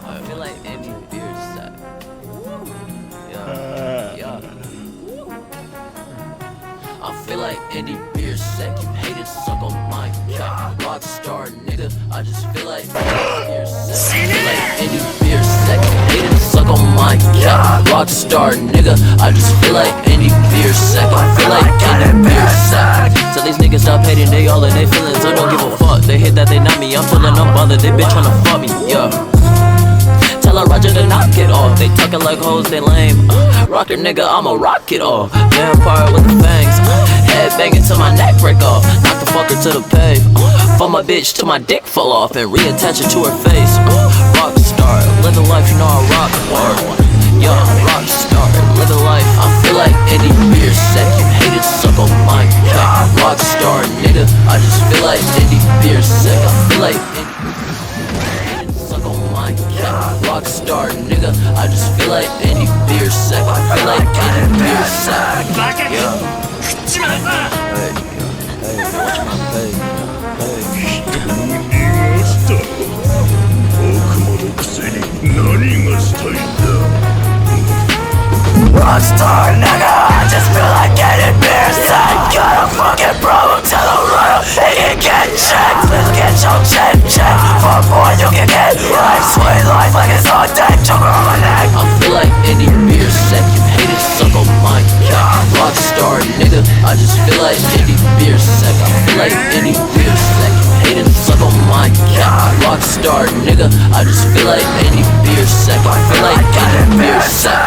I feel like Andy Beers sack. Yeah. I feel like Andy Beers sack. You hated suck on my cock. Rockstar nigga. I just feel like Andy Beers sack. I feel like Andy Beers sack. You hated suck on my cock. Rockstar nigga. I just feel like Andy Beers sack. I feel like Andy Beers sack. So these niggas stop hating, they all in their feelings. I don't give a fuck. They hate that they not me. I'm feeling unbothered. They bitch tryna fuck me. Yeah. Tell a Roger to knock it off. They talking like hoes, they lame. Rocker nigga, I'ma rock it off. Vampire with the fangs. Head banging till my neck break off. Knock the fucker to the pave. Fuck my bitch till my dick fall off and reattach it to her face. Rockstar, living life, you know I rock hard. Yeah, rockstar, living life. I feel like Andy Beers sack. You hated suck on my cock. Rockstar nigga, I just feel like Andy Beers sack. I feel like Rockstar nigga, I just feel like Andy Beers sack. I feel like Andy Beers sack. Yeah. Hey, watch my pay. Rockstar nigga, I just feel like Andy Beers sack. Got a fucking problem, tell him right up, he can get checked. Let's get your check. For more you can get life, sweet life like it's on deck, choker on my neck. I feel like Andy Beers sack. You hated suck on my cock. Rockstar nigga, I just feel like Andy Beers sack. I feel like Andy Beers sack. You hated suck on my cock. Rockstar nigga, I just feel like Andy Beers sack. I feel like Andy Beers sack.